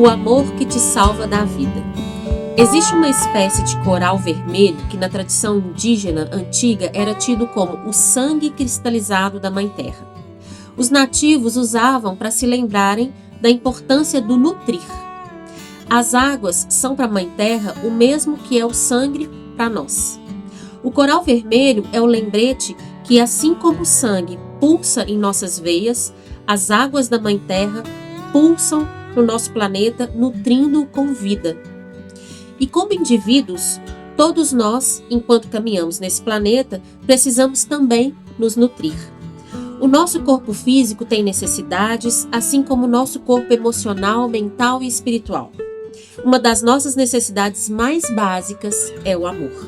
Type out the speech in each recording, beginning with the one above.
O amor que te salva da vida. Existe uma espécie de coral vermelho que na tradição indígena antiga era tido como o sangue cristalizado da Mãe Terra. Os nativos usavam para se lembrarem da importância do nutrir. As águas são para a Mãe Terra o mesmo que é o sangue para nós. O coral vermelho é o lembrete que, assim como o sangue pulsa em nossas veias, as águas da Mãe Terra pulsam no nosso planeta, nutrindo-o com vida. E como indivíduos, todos nós, enquanto caminhamos nesse planeta, precisamos também nos nutrir. O nosso corpo físico tem necessidades, assim como o nosso corpo emocional, mental e espiritual. Uma das nossas necessidades mais básicas é o amor.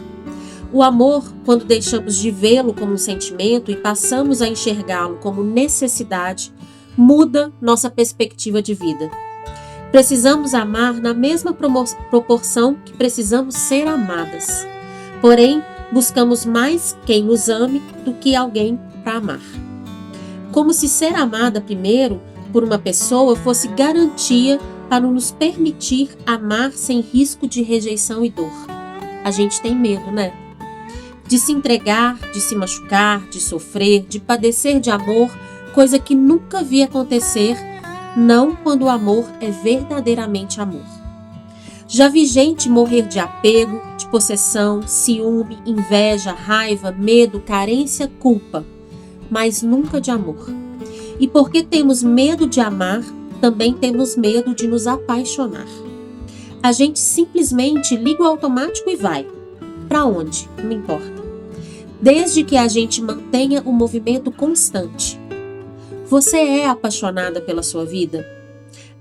O amor, quando deixamos de vê-lo como um sentimento e passamos a enxergá-lo como necessidade, muda nossa perspectiva de vida. Precisamos amar na mesma proporção que precisamos ser amadas. Porém, buscamos mais quem nos ame do que alguém para amar. Como se ser amada primeiro por uma pessoa fosse garantia para nos permitir amar sem risco de rejeição e dor. A gente tem medo, né? De se entregar, de se machucar, de sofrer, de padecer de amor, coisa que nunca vi acontecer, não quando o amor é verdadeiramente amor. Já vi gente morrer de apego, de possessão, ciúme, inveja, raiva, medo, carência, culpa, mas nunca de amor. E porque temos medo de amar, também temos medo de nos apaixonar. A gente simplesmente liga o automático e vai. Para onde? Não importa. Desde que a gente mantenha o movimento constante. Você é apaixonada pela sua vida?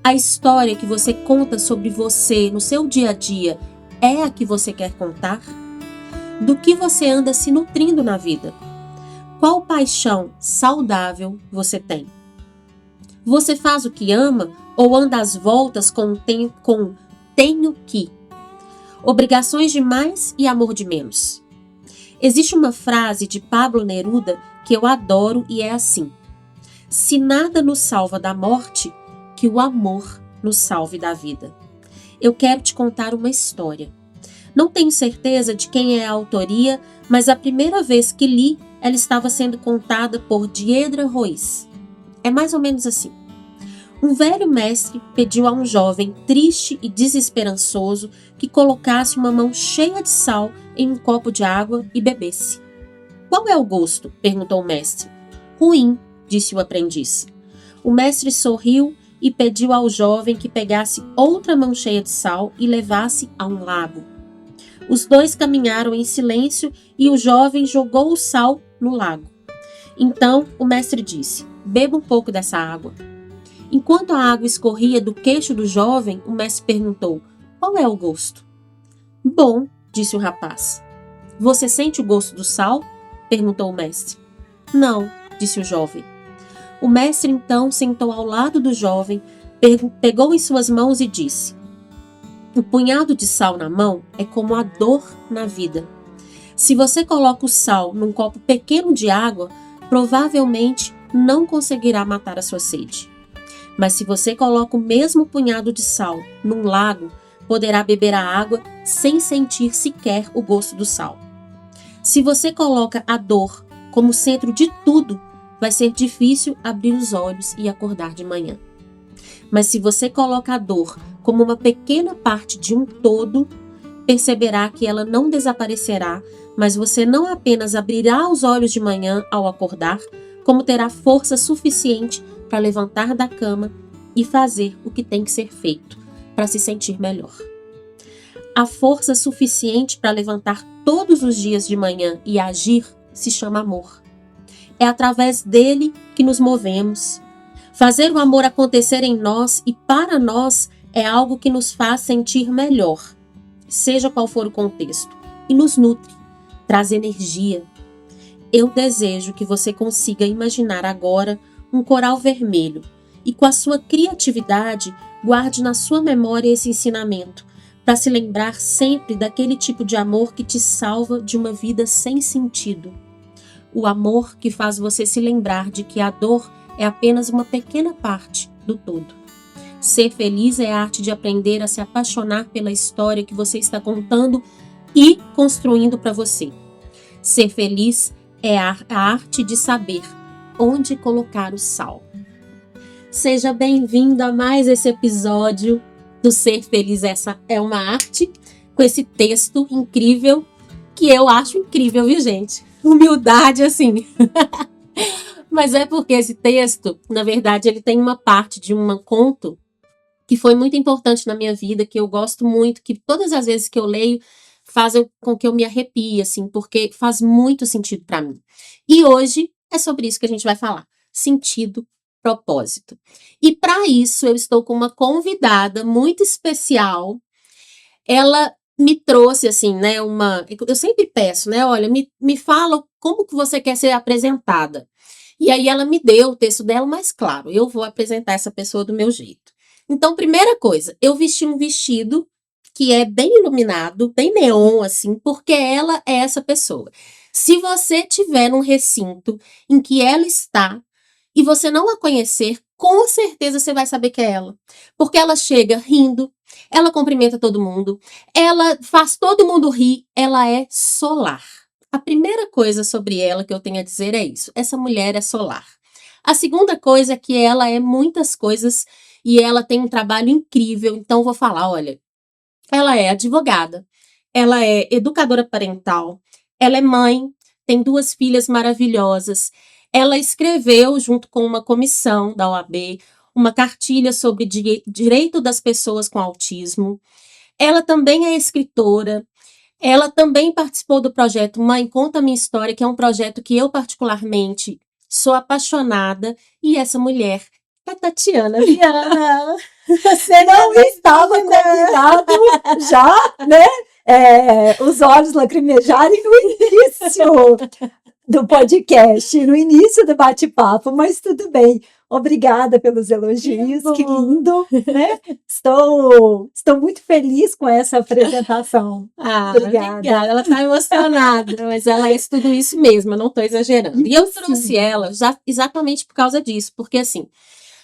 A história que você conta sobre você no seu dia a dia é a que você quer contar? Do que você anda se nutrindo na vida? Qual paixão saudável você tem? Você faz o que ama ou anda às voltas com tenho que? Obrigações de mais e amor de menos. Existe uma frase de Pablo Neruda que eu adoro e é assim: se nada nos salva da morte, que o amor nos salve da vida. Eu quero te contar uma história. Não tenho certeza de quem é a autoria, mas a primeira vez que li, ela estava sendo contada por Diedra Rois. É mais ou menos assim. Um velho mestre pediu a um jovem triste e desesperançoso que colocasse uma mão cheia de sal em um copo de água e bebesse. Qual é o gosto? Perguntou o mestre. Ruim, disse o aprendiz. O mestre sorriu e pediu ao jovem que pegasse outra mão cheia de sal e levasse a um lago. Os dois caminharam em silêncio e o jovem jogou o sal no lago. Então o mestre disse: beba um pouco dessa água. Enquanto a água escorria do queixo do jovem, o mestre perguntou: qual é o gosto? Bom, disse o rapaz. Você sente o gosto do sal? Perguntou o mestre. Não, disse o jovem. O mestre então sentou ao lado do jovem, pegou em suas mãos e disse: o punhado de sal na mão é como a dor na vida. Se você coloca o sal num copo pequeno de água, provavelmente não conseguirá matar a sua sede. Mas se você coloca o mesmo punhado de sal num lago, poderá beber a água sem sentir sequer o gosto do sal. Se você coloca a dor como centro de tudo, vai ser difícil abrir os olhos e acordar de manhã. Mas se você coloca a dor como uma pequena parte de um todo, perceberá que ela não desaparecerá, mas você não apenas abrirá os olhos de manhã ao acordar, como terá força suficiente para levantar da cama e fazer o que tem que ser feito para se sentir melhor. A força suficiente para levantar todos os dias de manhã e agir se chama amor. É através dele que nos movemos. Fazer o amor acontecer em nós e para nós é algo que nos faz sentir melhor, seja qual for o contexto, e nos nutre, traz energia. Eu desejo que você consiga imaginar agora um coral vermelho e, com a sua criatividade, guarde na sua memória esse ensinamento, para se lembrar sempre daquele tipo de amor que te salva de uma vida sem sentido. O amor que faz você se lembrar de que a dor é apenas uma pequena parte do todo. Ser feliz é a arte de aprender a se apaixonar pela história que você está contando e construindo para você. Ser feliz é a arte de saber onde colocar o sal. Seja bem-vindo a mais esse episódio do Ser Feliz Essa é uma Arte, com esse texto incrível, que eu acho incrível, viu, gente? Humildade, assim. Mas é porque esse texto, na verdade, ele tem uma parte de um conto que foi muito importante na minha vida, que eu gosto muito, que todas as vezes que eu leio faz com que eu me arrepie, assim, porque faz muito sentido para mim. E hoje é sobre isso que a gente vai falar. Sentido, propósito. E para isso eu estou com uma convidada muito especial. Ela me trouxe, assim, né, eu sempre peço, né, olha, me fala como que você quer ser apresentada. E aí ela me deu o texto dela, mas claro, eu vou apresentar essa pessoa do meu jeito. Então, primeira coisa, eu vesti um vestido que é bem iluminado, bem neon, assim, porque ela é essa pessoa. Se você tiver num recinto em que ela está e você não a conhecer, com certeza você vai saber que é ela. Porque ela chega rindo, ela cumprimenta todo mundo, ela faz todo mundo rir, ela é solar. A primeira coisa sobre ela que eu tenho a dizer é isso. Essa mulher é solar. A segunda coisa é que ela é muitas coisas e ela tem um trabalho incrível. Então, vou falar, olha, ela é advogada, ela é educadora parental, ela é mãe, tem 2 filhas maravilhosas. Ela escreveu, junto com uma comissão da OAB, uma cartilha sobre direito das pessoas com autismo. Ela também é escritora. Ela também participou do projeto Mãe Conta Minha História, que é um projeto que eu particularmente sou apaixonada. E essa mulher é Tatiana Viana. Você não estava convidado já, né? Os olhos lacrimejarem no início do podcast, no início do bate-papo, mas tudo bem. Obrigada pelos elogios, que lindo, né? Estou muito feliz com essa apresentação. Obrigada. Ela está emocionada, mas ela é tudo isso mesmo, eu não estou exagerando. E eu trouxe ela exatamente por causa disso, porque assim,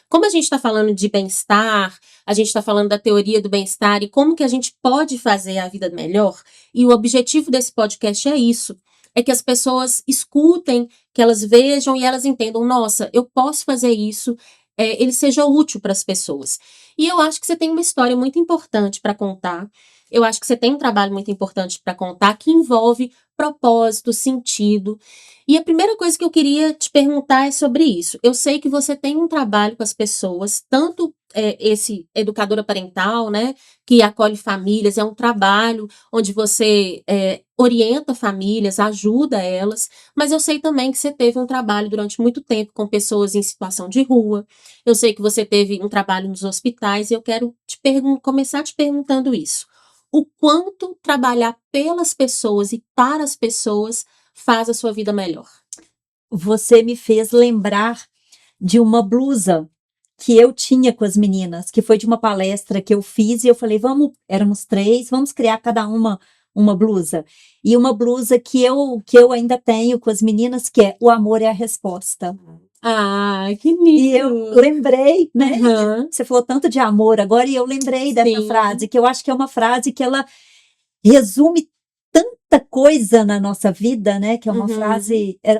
como a gente está falando de bem-estar, a gente está falando da teoria do bem-estar e como que a gente pode fazer a vida melhor, e o objetivo desse podcast é isso, é que as pessoas escutem, que elas vejam e elas entendam, nossa, eu posso fazer isso, ele seja útil para as pessoas. E eu acho que você tem uma história muito importante para contar, eu acho que você tem um trabalho muito importante para contar que envolve propósito, sentido. E a primeira coisa que eu queria te perguntar é sobre isso. Eu sei que você tem um trabalho com as pessoas, tanto esse educadora parental, né, que acolhe famílias, é um trabalho onde você orienta famílias, ajuda elas, mas eu sei também que você teve um trabalho durante muito tempo com pessoas em situação de rua, eu sei que você teve um trabalho nos hospitais, e eu quero começar te perguntando isso. O quanto trabalhar pelas pessoas e para as pessoas faz a sua vida melhor? Você me fez lembrar de uma blusa que eu tinha com as meninas, que foi de uma palestra que eu fiz, e eu falei, éramos 3, vamos criar cada uma blusa. E uma blusa que eu ainda tenho com as meninas, que é O Amor é a Resposta. Ah, que lindo! E eu lembrei, né? Você falou tanto de amor agora, e eu lembrei dessa frase, que eu acho que é uma frase que ela resume tanta coisa na nossa vida, né? Que é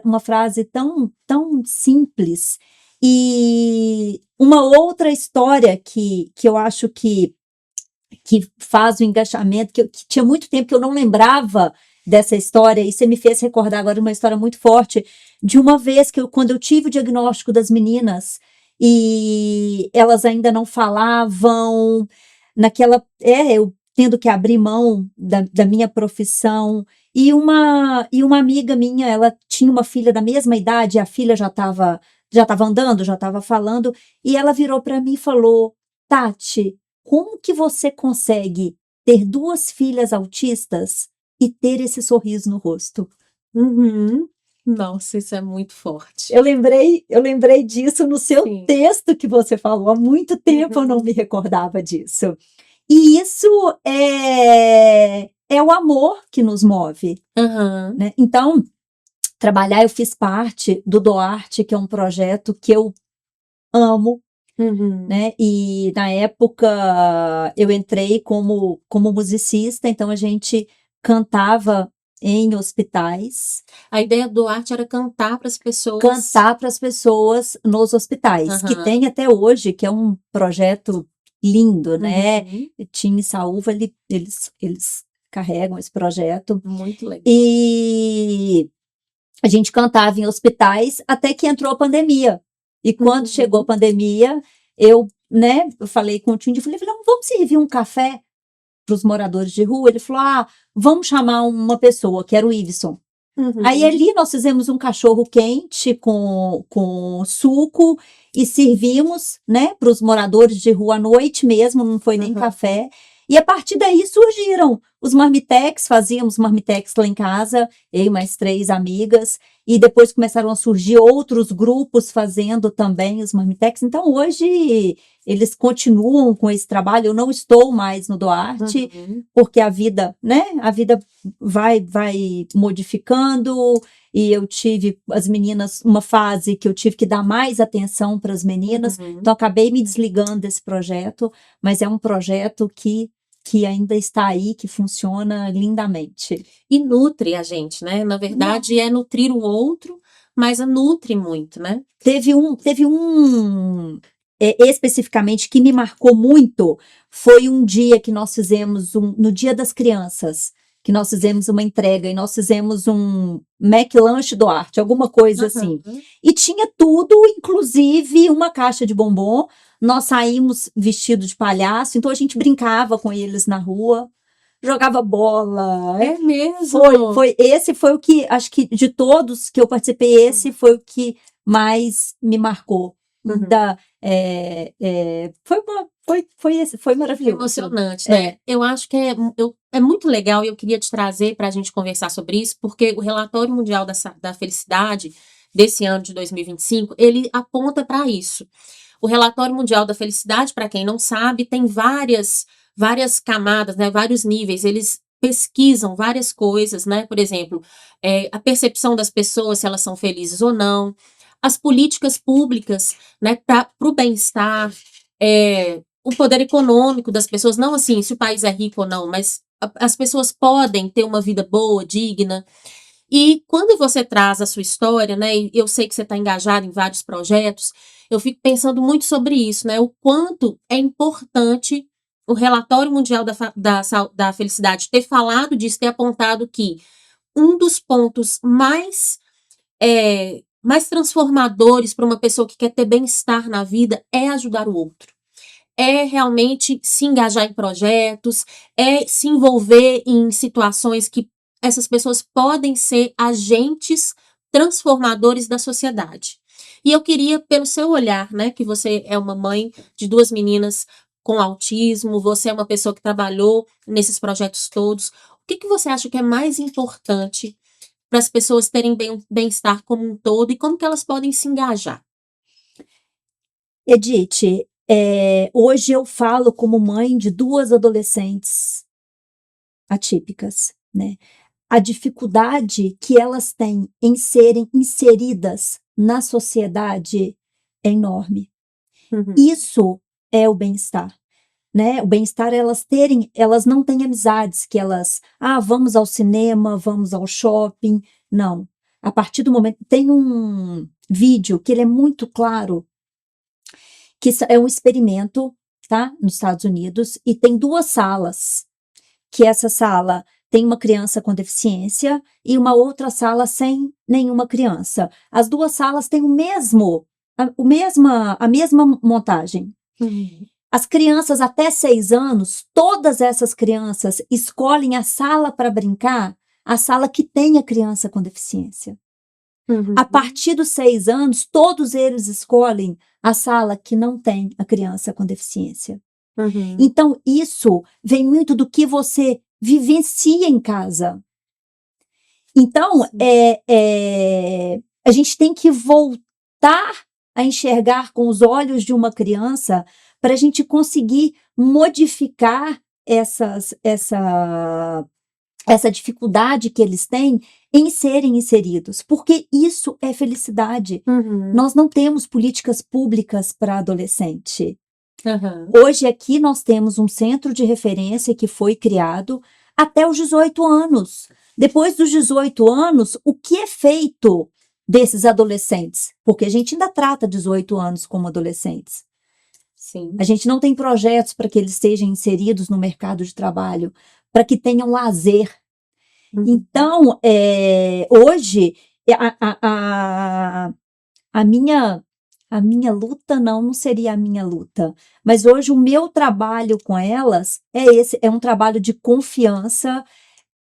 uma frase tão, tão simples. E uma outra história que eu acho que faz o engajamento, que tinha muito tempo que eu não lembrava dessa história, e você me fez recordar agora uma história muito forte, de uma vez quando eu tive o diagnóstico das meninas, e elas ainda não falavam, eu tendo que abrir mão da minha profissão, e uma amiga minha, ela tinha uma filha da mesma idade, a filha já estava andando, já estava falando, e ela virou para mim e falou, Tati, como que você consegue ter 2 filhas autistas e ter esse sorriso no rosto? Nossa, isso é muito forte. Eu lembrei disso no seu texto que você falou. Há muito tempo eu não me recordava disso. E isso é o amor que nos move. Né? Então, eu fiz parte do Doarte, que é um projeto que eu amo. né? E na época eu entrei como musicista, então a gente cantava em hospitais. A ideia do arte era cantar para as pessoas. Cantar para as pessoas nos hospitais, que tem até hoje, que é um projeto lindo, né? Tim e Saúva, eles carregam esse projeto. Muito legal. E a gente cantava em hospitais até que entrou a pandemia. E quando chegou a pandemia, eu falei com o Tim, falei, vamos servir um café para os moradores de rua? Ele falou, vamos chamar uma pessoa, que era o Iveson. Aí ali nós fizemos um cachorro quente com suco e servimos, né, para os moradores de rua à noite mesmo, não foi nem café. E a partir daí surgiram os marmitex, fazíamos marmitex lá em casa, eu e mais 3 amigas, e depois começaram a surgir outros grupos fazendo também os marmitex. Então hoje eles continuam com esse trabalho. Eu não estou mais no Doarte, porque a vida, né, vai modificando, e eu tive as meninas, uma fase que eu tive que dar mais atenção para as meninas, então acabei me desligando desse projeto, mas é um projeto que ainda está aí, que funciona lindamente. E nutre a gente, né? Na verdade, é nutrir o outro, mas nutre muito, né? Teve um especificamente que me marcou muito, foi um dia que nós fizemos, no Dia das Crianças, que nós fizemos uma entrega, e nós fizemos um McLanche Doarte, alguma coisa assim. E tinha tudo, inclusive uma caixa de bombom. Nós saímos vestidos de palhaço, então a gente brincava com eles na rua, jogava bola. É mesmo? Esse foi o que, acho que de todos que eu participei, esse foi o que mais me marcou. Foi maravilhoso. Emocionante, né? Eu acho que é muito legal, e eu queria te trazer para a gente conversar sobre isso, porque o Relatório Mundial da Felicidade desse ano de 2025, ele aponta para isso. O Relatório Mundial da Felicidade, para quem não sabe, tem várias camadas, né, vários níveis. Eles pesquisam várias coisas, né? Por exemplo, a percepção das pessoas, se elas são felizes ou não, as políticas públicas, né, para o bem-estar, o poder econômico das pessoas, não assim, se o país é rico ou não, mas as pessoas podem ter uma vida boa, digna. E quando você traz a sua história, né, e eu sei que você está engajado em vários projetos, eu fico pensando muito sobre isso, né, o quanto é importante o Relatório Mundial da Felicidade ter falado disso, ter apontado que um dos pontos mais transformadores para uma pessoa que quer ter bem-estar na vida é ajudar o outro. É realmente se engajar em projetos, é se envolver em situações que essas pessoas podem ser agentes transformadores da sociedade. E eu queria, pelo seu olhar, né, que você é uma mãe de 2 meninas com autismo, você é uma pessoa que trabalhou nesses projetos todos, o que você acha que é mais importante para as pessoas terem bem-estar como um todo e como que elas podem se engajar? Edith, hoje eu falo como mãe de 2 adolescentes atípicas, né? A dificuldade que elas têm em serem inseridas na sociedade é enorme. Isso é o bem-estar, né? O bem-estar, elas não têm amizades que elas, vamos ao cinema, vamos ao shopping, não. A partir do momento, tem um vídeo que ele é muito claro, que é um experimento, tá? Nos Estados Unidos, e tem 2 salas, que essa sala tem uma criança com deficiência e uma outra sala sem nenhuma criança. As 2 salas têm a mesma montagem. As crianças até 6 anos, todas essas crianças escolhem a sala para brincar, a sala que tem a criança com deficiência. A partir dos 6 anos, todos eles escolhem a sala que não tem a criança com deficiência. Então, isso vem muito do que você vivencia em casa. Então, a gente tem que voltar a enxergar com os olhos de uma criança para a gente conseguir modificar essa dificuldade que eles têm em serem inseridos, porque isso é felicidade. Nós não temos políticas públicas para adolescente. Hoje aqui nós temos um centro de referência que foi criado até os 18 anos. Depois dos 18 anos, o que é feito desses adolescentes? Porque a gente ainda trata 18 anos como adolescentes. Sim. A gente não tem projetos para que eles sejam inseridos no mercado de trabalho, para que tenham lazer. Então, hoje, a minha luta não seria a minha luta, mas hoje o meu trabalho com elas é um trabalho de confiança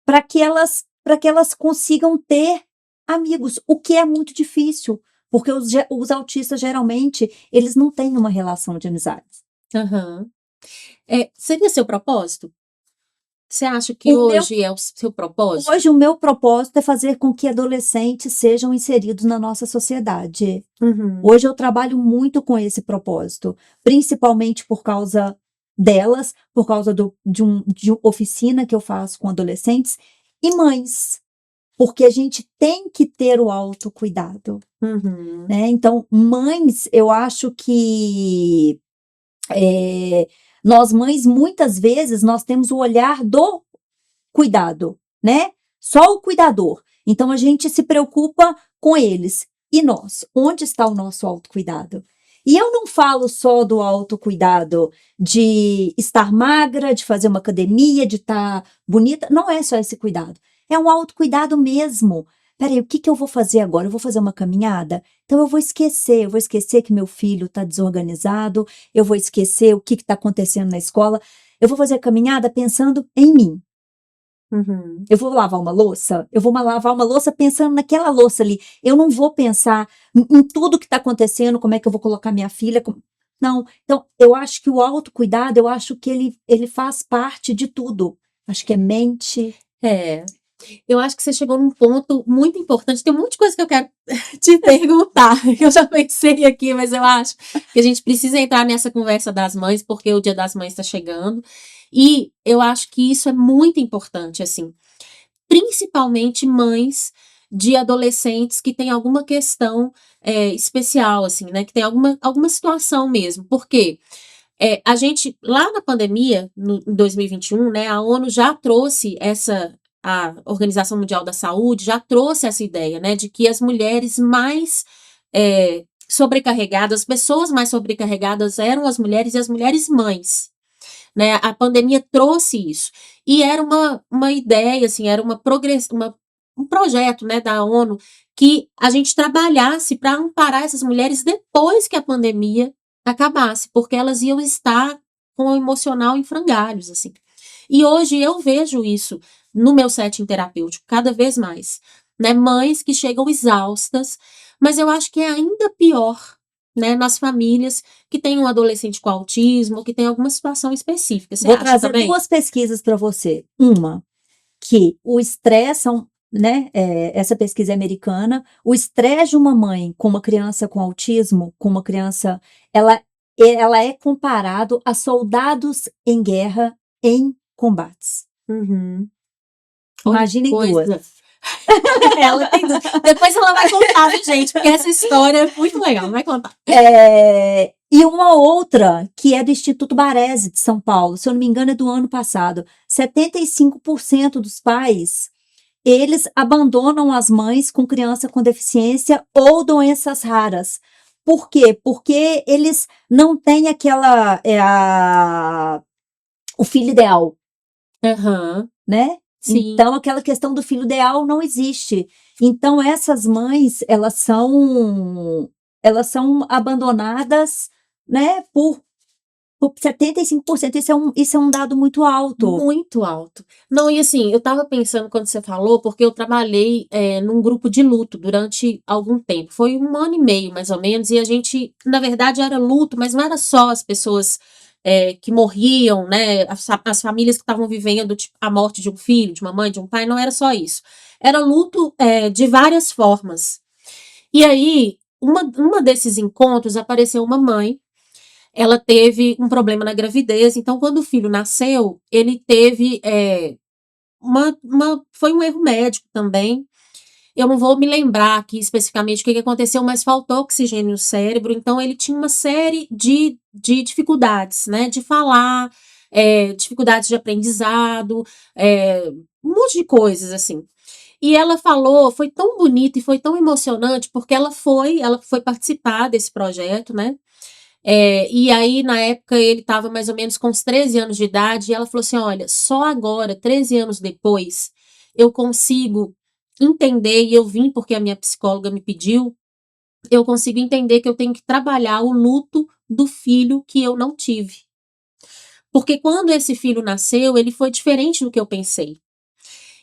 para que elas consigam ter amigos, o que é muito difícil, porque os autistas geralmente eles não têm uma relação de amizades. Seria seu propósito? Você acha que hoje é o seu propósito? Hoje o meu propósito é fazer com que adolescentes sejam inseridos na nossa sociedade. Hoje eu trabalho muito com esse propósito, principalmente por causa delas, por causa de uma oficina que eu faço com adolescentes e mães, porque a gente tem que ter o autocuidado. Né? Então, mães, eu acho que nós mães, muitas vezes, nós temos o olhar do cuidado, né? Só o cuidador. Então, a gente se preocupa com eles. E nós? Onde está o nosso autocuidado? E eu não falo só do autocuidado de estar magra, de fazer uma academia, de estar bonita. Não é só esse cuidado. É um autocuidado mesmo. Peraí, o que eu vou fazer agora? Eu vou fazer uma caminhada? Então eu vou esquecer que meu filho está desorganizado, eu vou esquecer o que está acontecendo na escola, eu vou fazer a caminhada pensando em mim. Eu vou lavar uma louça, eu vou lavar uma louça pensando naquela louça ali. Eu não vou pensar em tudo que está acontecendo, como é que eu vou colocar minha filha. Não, então eu acho que o autocuidado, eu acho que ele faz parte de tudo. Acho que é mente. Eu acho que você chegou num ponto muito importante. Tem um monte de coisa que eu quero te perguntar. Eu já pensei aqui, mas eu acho que a gente precisa entrar nessa conversa das mães, porque o Dia das Mães está chegando. E eu acho que isso é muito importante, assim. Principalmente mães de adolescentes que têm alguma questão especial, assim, né? Que tem alguma situação mesmo. Por quê? A gente, lá na pandemia, em 2021, né, a ONU já trouxe a Organização Mundial da Saúde já trouxe essa ideia, né, de que as mulheres mais sobrecarregadas, as pessoas mais sobrecarregadas eram as mulheres e as mulheres mães, né, a pandemia trouxe isso, e era uma ideia, assim, era um projeto, né, da ONU, que a gente trabalhasse para amparar essas mulheres depois que a pandemia acabasse, porque elas iam estar com o emocional em frangalhos, assim. E hoje eu vejo isso no meu setting terapêutico, cada vez mais, né? Mães que chegam exaustas, mas eu acho que é ainda pior, né? Nas famílias que têm um adolescente com autismo, que tem alguma situação específica. Você Vou acha trazer também? 2 pesquisas para você. Uma, que o estresse, né? Essa pesquisa é americana. O estresse de uma mãe com uma criança com autismo, com uma criança, ela é comparado a soldados em guerra em combates. Imaginem duas. Ela tem duas. Depois ela vai contar, viu, gente? Porque essa história é muito legal. Vai contar. E uma outra, que é do Instituto Baresi de São Paulo, se eu não me engano, é do ano passado. 75% dos pais, eles abandonam as mães com criança com deficiência ou doenças raras. Por quê? Porque eles não têm o filho ideal, né? Sim. Então, aquela questão do filho ideal não existe. Então, essas mães, elas são abandonadas, né, por 75%. Isso é um dado muito alto. Muito alto. Não, e assim, eu tava pensando quando você falou, porque eu trabalhei num grupo de luto durante algum tempo. Foi 1 ano e meio, mais ou menos, e a gente, na verdade, era luto, mas não era só as pessoas que morriam, né? As famílias que estavam vivendo tipo, a morte de um filho, de uma mãe, de um pai, não era só isso. Era luto de várias formas. E aí, uma desses encontros apareceu uma mãe. Ela teve um problema na gravidez, então quando o filho nasceu, ele teve foi um erro médico também. Eu não vou me lembrar aqui especificamente o que aconteceu, mas faltou oxigênio no cérebro, então ele tinha uma série de dificuldades, né, de falar, dificuldades de aprendizado, um monte de coisas, assim. E ela falou, foi tão bonito e foi tão emocionante, porque ela foi participar desse projeto, né, e aí, na época, ele estava mais ou menos com uns 13 anos de idade, e ela falou assim: olha, só agora, 13 anos depois, eu consigo entender, e eu vim porque a minha psicóloga me pediu, eu consigo entender que eu tenho que trabalhar o luto do filho que eu não tive. Porque quando esse filho nasceu, ele foi diferente do que eu pensei.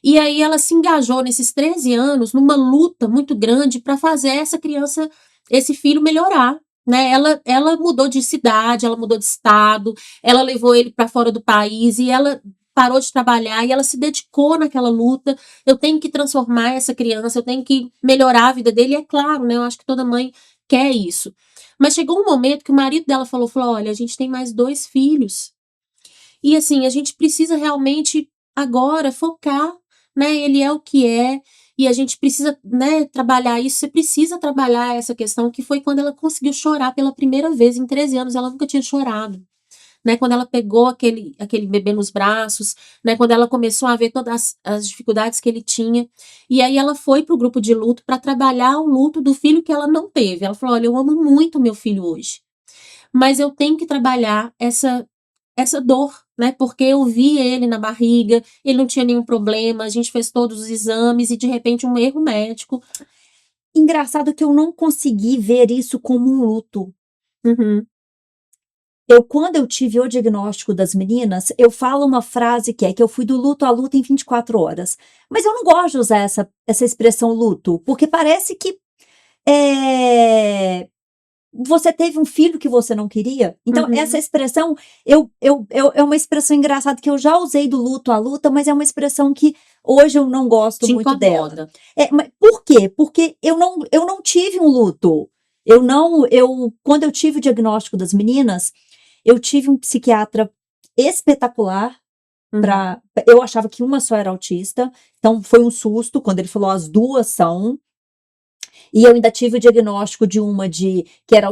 E aí ela se engajou nesses 13 anos numa luta muito grande para fazer essa criança, esse filho melhorar, né? Ela mudou de cidade, ela mudou de estado, ela levou ele para fora do país e ela parou de trabalhar e ela se dedicou naquela luta. Eu tenho que transformar essa criança, eu tenho que melhorar a vida dele. E é claro, né? Eu acho que toda mãe quer isso. Mas chegou um momento que o marido dela falou, olha, a gente tem mais 2 filhos. E assim, a gente precisa realmente agora focar, né? Ele é o que é, e a gente precisa, né, trabalhar isso. Você precisa trabalhar essa questão, que foi quando ela conseguiu chorar pela primeira vez em 13 anos, ela nunca tinha chorado. Né, quando ela pegou aquele bebê nos braços, né, quando ela começou a ver todas as dificuldades que ele tinha, e aí ela foi para o grupo de luto para trabalhar o luto do filho que ela não teve. Ela falou, olha, eu amo muito meu filho hoje, mas eu tenho que trabalhar essa dor, né? Porque eu vi ele na barriga, ele não tinha nenhum problema, a gente fez todos os exames e de repente um erro médico. Engraçado que eu não consegui ver isso como um luto. Uhum. Quando eu tive o diagnóstico das meninas, eu falo uma frase que eu fui do luto à luta em 24 horas. Mas eu não gosto de usar essa expressão luto, porque parece que você teve um filho que você não queria. Então, essa expressão, é uma expressão engraçada que eu já usei do luto à luta, mas é uma expressão que hoje eu não gosto muito dela. Mas por quê? Porque eu não tive um luto. Quando eu tive o diagnóstico das meninas, eu tive um psiquiatra espetacular. Eu achava que uma só era autista, então foi um susto quando ele falou as 2 são. E eu ainda tive o diagnóstico de uma que era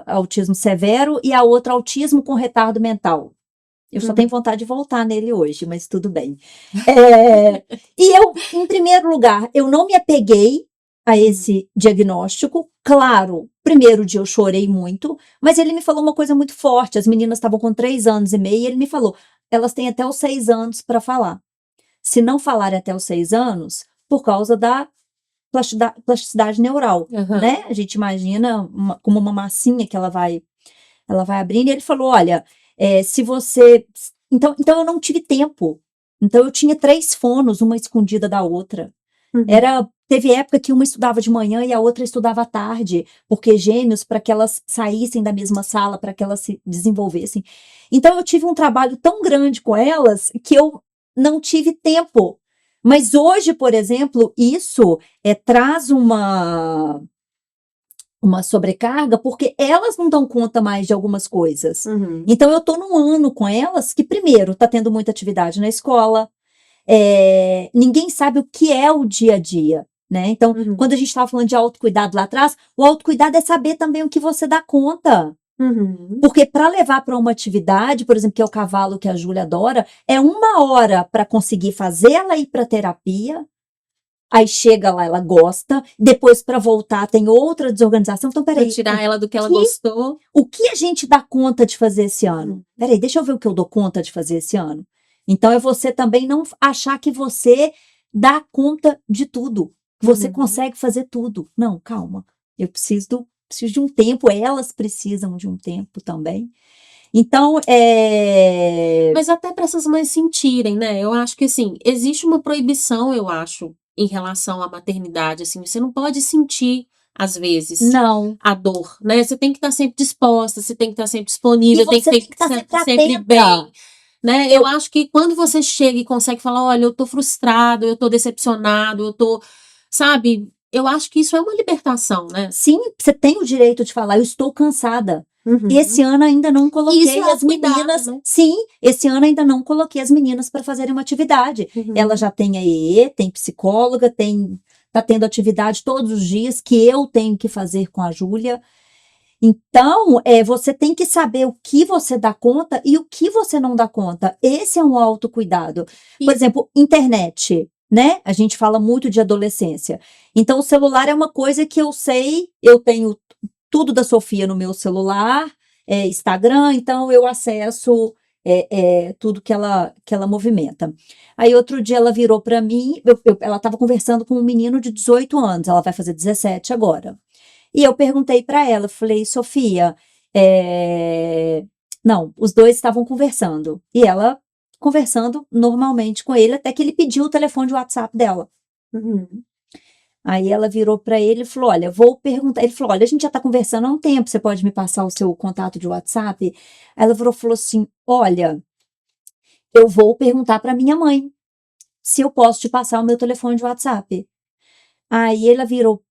autismo severo, e a outra autismo com retardo mental. Eu só tenho vontade de voltar nele hoje, mas tudo bem. E eu, em primeiro lugar, eu não me apeguei a esse diagnóstico. Claro, primeiro dia eu chorei muito, mas ele me falou uma coisa muito forte. As meninas estavam com 3 anos e meio, e ele me falou, elas têm até os 6 anos para falar. Se não falarem até os 6 anos, por causa da plasticidade neural, né? A gente imagina como uma massinha que ela vai abrindo, e ele falou, olha, se você... Então eu não tive tempo. Então eu tinha 3 fonos, uma escondida da outra. Teve época que uma estudava de manhã e a outra estudava à tarde, porque gêmeos, para que elas saíssem da mesma sala, para que elas se desenvolvessem. Então eu tive um trabalho tão grande com elas que eu não tive tempo. Mas hoje, por exemplo, isso traz uma sobrecarga, porque elas não dão conta mais de algumas coisas. Então, eu estou num ano com elas que, primeiro, está tendo muita atividade na escola, ninguém sabe o que é o dia a dia, né? Então, quando a gente estava falando de autocuidado lá atrás, o autocuidado é saber também o que você dá conta. Porque para levar para uma atividade, por exemplo, que é o cavalo que a Júlia adora, é 1 hora para conseguir fazer ela ir para terapia, aí chega lá, ela gosta, depois para voltar tem outra desorganização. Então, peraí. Pra tirar ela do que ela gostou. O que a gente dá conta de fazer esse ano? Peraí, deixa eu ver o que eu dou conta de fazer esse ano. Então, é você também não achar que você dá conta de tudo, que você consegue fazer tudo. Não, calma. Eu preciso de um tempo, elas precisam de um tempo também. Então, Mas até para essas mães sentirem, né? Eu acho que, assim, existe uma proibição, eu acho, em relação à maternidade, assim, você não pode sentir, às vezes, a dor, né? Você tem que estar sempre disposta, você tem que estar sempre disponível, tem que estar sempre bem, né? Eu acho que quando você chega e consegue falar, olha, eu tô frustrado, eu tô decepcionado, eu tô, sabe? Eu acho que isso é uma libertação, né? Sim, você tem o direito de falar, eu estou cansada. Esse ano ainda não coloquei Isso é as meninas. cuidado, né? Sim, esse ano ainda não coloquei as meninas para fazerem uma atividade. Ela já tem a EE, tem psicóloga, tá tendo atividade todos os dias que eu tenho que fazer com a Júlia. Então, você tem que saber o que você dá conta e o que você não dá conta. Esse é um autocuidado. Por exemplo, internet, né? A gente fala muito de adolescência. Então, o celular é uma coisa que eu sei, eu tenho tudo da Sofia no meu celular, Instagram, então eu acesso tudo que ela movimenta. Aí, outro dia, ela virou para mim, ela estava conversando com um menino de 18 anos, ela vai fazer 17 agora. E eu perguntei para ela, falei, Sofia, não, os dois estavam conversando. E ela conversando normalmente com ele, até que ele pediu o telefone de WhatsApp dela. Aí ela virou para ele e falou, olha, vou perguntar. Ele falou, olha, a gente já está conversando há um tempo, você pode me passar o seu contato de WhatsApp? Aí ela falou assim, olha, eu vou perguntar para minha mãe se eu posso te passar o meu telefone de WhatsApp. Aí ele virou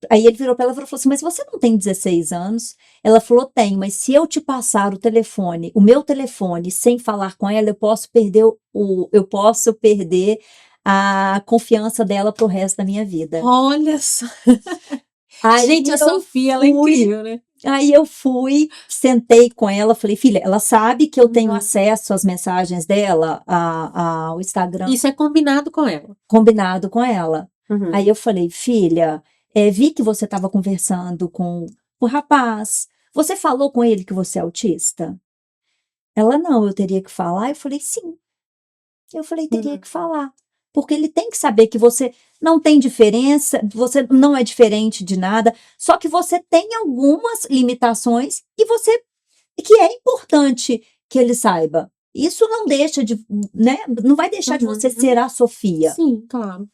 para ela e falou assim, mas você não tem 16 anos? Ela falou, tenho, mas se eu te passar o meu telefone, sem falar com ela, eu posso perder a confiança dela pro resto da minha vida. Olha só. Aí gente, a Sofia, ela é incrível, né? Aí eu fui, sentei com ela, falei, filha, ela sabe que eu tenho acesso às mensagens dela, ao Instagram. Isso é combinado com ela. Combinado com ela. Aí eu falei, filha, vi que você estava conversando com o rapaz. Você falou com ele que você é autista? Ela, não, eu teria que falar? Eu falei, sim. Eu falei, teria que falar. Porque ele tem que saber que você não tem diferença, você não é diferente de nada, só que você tem algumas limitações que é importante que ele saiba. Isso não deixa de, né? Não vai deixar de você ser a Sofia. Sim, claro.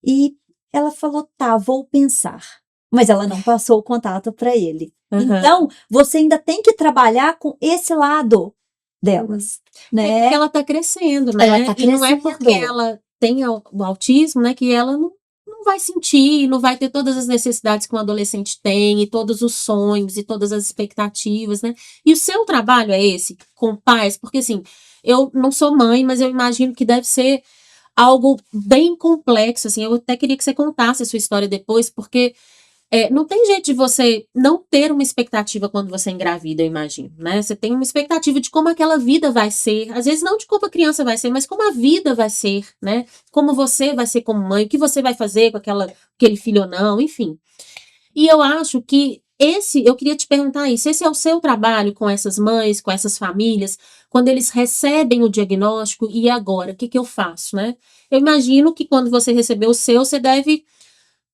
E ela falou, tá, vou pensar. Mas ela não passou o contato para ele. Então, você ainda tem que trabalhar com esse lado delas, né? Porque ela tá crescendo, né? Ela tá crescendo. E não é porque ela tem o autismo, né, que ela não vai sentir, não vai ter todas as necessidades que um adolescente tem, e todos os sonhos, e todas as expectativas, né? E o seu trabalho é esse, com pais, porque assim, eu não sou mãe, mas eu imagino que deve ser algo bem complexo, assim, eu até queria que você contasse a sua história depois, porque não tem jeito de você não ter uma expectativa quando você engravida, eu imagino, né? Você tem uma expectativa de como aquela vida vai ser, às vezes não de como a criança vai ser, mas como a vida vai ser, né? Como você vai ser como mãe, o que você vai fazer com aquele filho ou não, enfim. E eu acho que eu queria te perguntar isso, esse é o seu trabalho com essas mães, com essas famílias, quando eles recebem o diagnóstico, e agora, o que eu faço, né? Eu imagino que quando você recebeu o seu, você deve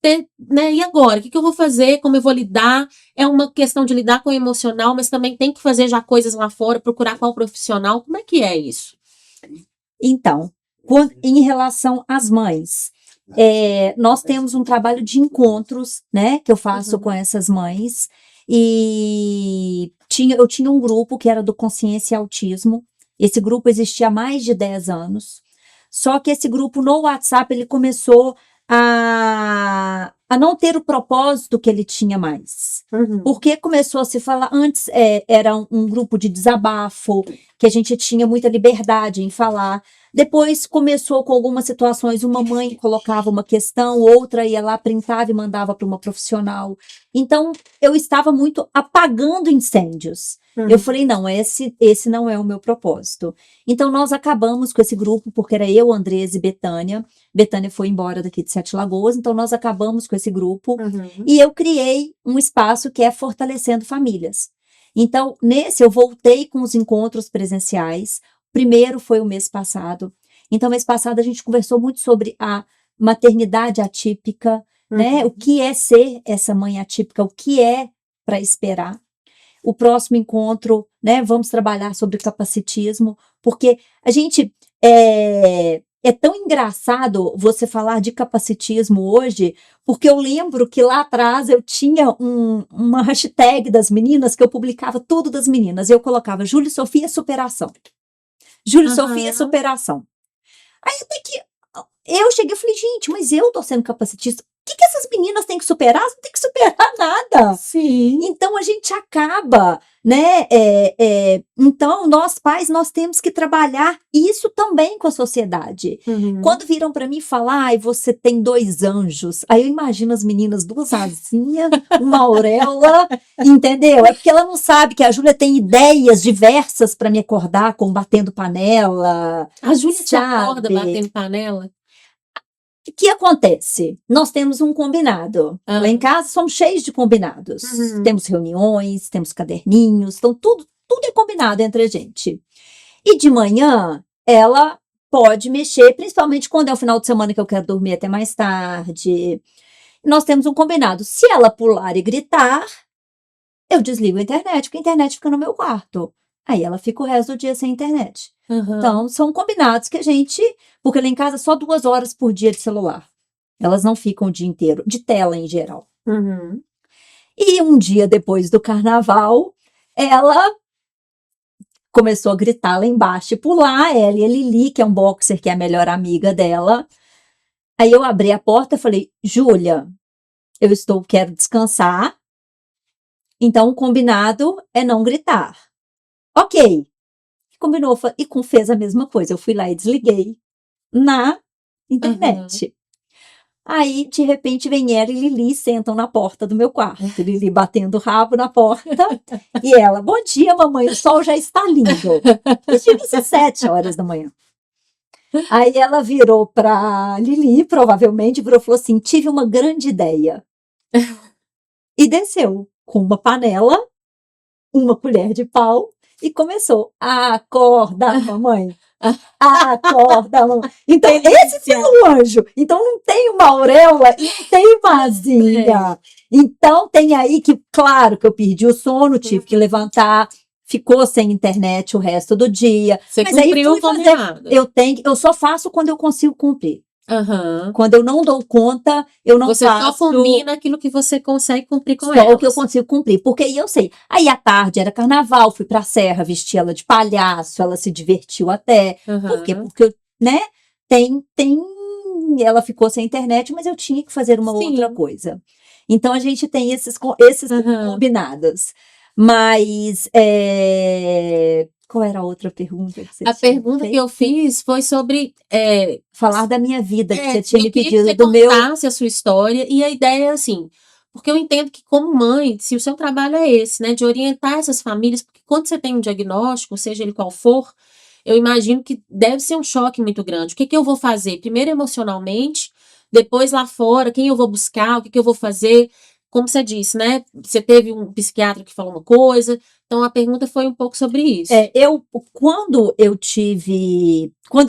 ter, né? E agora? O que eu vou fazer? Como eu vou lidar? É uma questão de lidar com o emocional, mas também tem que fazer já coisas lá fora, procurar qual profissional. Como é que é isso? Então, em relação às mães, nós temos um trabalho de encontros, né, que eu faço com essas mães, e eu tinha um grupo que era do Consciência e Autismo. Esse grupo existia há mais de 10 anos, só que esse grupo no WhatsApp, ele começou a não ter o propósito que ele tinha mais. Porque começou a se falar, antes era um grupo de desabafo, que a gente tinha muita liberdade em falar. Depois começou com algumas situações, uma mãe colocava uma questão, outra ia lá, printava e mandava para uma profissional. Então, eu estava muito apagando incêndios. Eu falei, não, esse não é o meu propósito. Então, nós acabamos com esse grupo, porque era eu, Andresa e Betânia. Betânia foi embora daqui de Sete Lagoas, então nós acabamos com esse grupo. E eu criei um espaço que é Fortalecendo Famílias. Então, nesse eu voltei com os encontros presenciais. Primeiro foi o mês passado. Então, mês passado a gente conversou muito sobre a maternidade atípica, né? O que é ser essa mãe atípica, o que é para esperar. O próximo encontro, né? Vamos trabalhar sobre capacitismo, porque a gente é tão engraçado você falar de capacitismo hoje, porque eu lembro que lá atrás eu tinha uma hashtag das meninas, que eu publicava tudo das meninas. Eu colocava Júlia e Sofia Superação. Júlia e Sofia Superação. Aí até que eu cheguei e falei, gente, mas eu tô sendo capacitista. O que essas meninas têm que superar? Elas não têm que superar nada. Sim. Então, a gente acaba, né? Então, nós pais, nós temos que trabalhar isso também com a sociedade. Quando viram para mim falar, ai, você tem 2 anjos, aí eu imagino as meninas, 2 asinhas, uma auréola, entendeu? É porque ela não sabe que a Júlia tem ideias diversas para me acordar com batendo panela. A Júlia te acorda batendo panela? O que acontece? Nós temos um combinado. Lá em casa somos cheios de combinados. Temos reuniões, temos caderninhos, então tudo é combinado entre a gente. E de manhã, ela pode mexer, principalmente quando é o final de semana que eu quero dormir até mais tarde. Nós temos um combinado. Se ela pular e gritar, eu desligo a internet, porque a internet fica no meu quarto. Aí ela fica o resto do dia sem internet. Então, são combinados que a gente... Porque lá em casa só 2 horas por dia de celular. Elas não ficam o dia inteiro, de tela em geral. E um dia depois do carnaval, ela começou a gritar lá embaixo e pular. Ela e a Lili, que é um boxer, que é a melhor amiga dela. Aí eu abri a porta e falei, Júlia, quero descansar. Então, o combinado é não gritar. Ok. Combinou e fez a mesma coisa. Eu fui lá e desliguei na internet. Aí, de repente, vem ela e Lili sentam na porta do meu quarto. Lili batendo o rabo na porta. E ela, bom dia, mamãe, o sol já está lindo. Isso devia ser 7 horas da manhã. Aí ela virou para Lili, provavelmente, e falou assim, tive uma grande ideia. E desceu com uma panela, uma colher de pau, e começou, acorda, mamãe, acorda, mamãe. Então, esse é o anjo. Então, não tem uma auréola e não tem uma asinha. Então, tem aí que, claro, que eu perdi o sono, tive que levantar, ficou sem internet o resto do dia. Você mas aí cumpriu o combinado. Eu só faço quando eu consigo cumprir. Quando eu não dou conta, eu não faço. Você só combina aquilo que você consegue cumprir com ela. Só o que eu consigo cumprir, porque aí eu sei. Aí à tarde era carnaval, fui pra serra, vesti ela de palhaço, ela se divertiu até. Por quê? Porque, né, ela ficou sem internet, mas eu tinha que fazer uma outra coisa. Então a gente tem esses combinados. Mas, qual era a outra pergunta que você A pergunta que eu fiz foi sobre... falar da minha vida, que você tinha me pedido. Que você contasse a sua história. E a ideia é assim, porque eu entendo que como mãe, se o seu trabalho é esse, né, de orientar essas famílias, porque quando você tem um diagnóstico, seja ele qual for, eu imagino que deve ser um choque muito grande. O que eu vou fazer? Primeiro emocionalmente, depois lá fora, quem eu vou buscar, o que eu vou fazer... Como você disse, né? Você teve um psiquiatra que falou uma coisa. Então, a pergunta foi um pouco sobre isso. Quando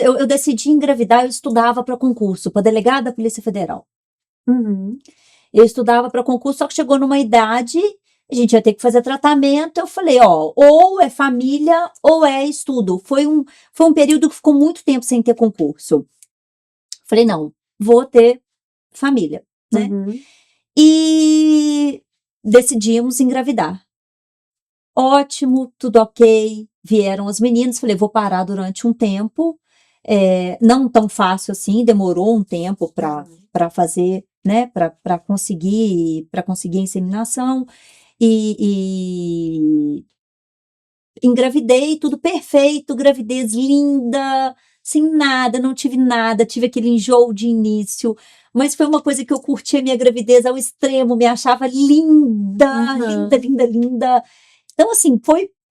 eu decidi engravidar, eu estudava para concurso, para delegada da Polícia Federal. Eu estudava para concurso, só que chegou numa idade, a gente ia ter que fazer tratamento. Eu falei, ou é família ou é estudo. Foi um período que ficou muito tempo sem ter concurso. Falei, não, vou ter família, né? E decidimos engravidar. Ótimo, tudo ok. Vieram as meninas, falei, vou parar durante um tempo. Não tão fácil assim, demorou um tempo para fazer, né? Para conseguir a inseminação. E engravidei, tudo perfeito, gravidez linda, sem nada, não tive nada, tive aquele enjoo de início. Mas foi uma coisa que eu curti a minha gravidez ao extremo, me achava linda, linda, linda, linda. Então, assim,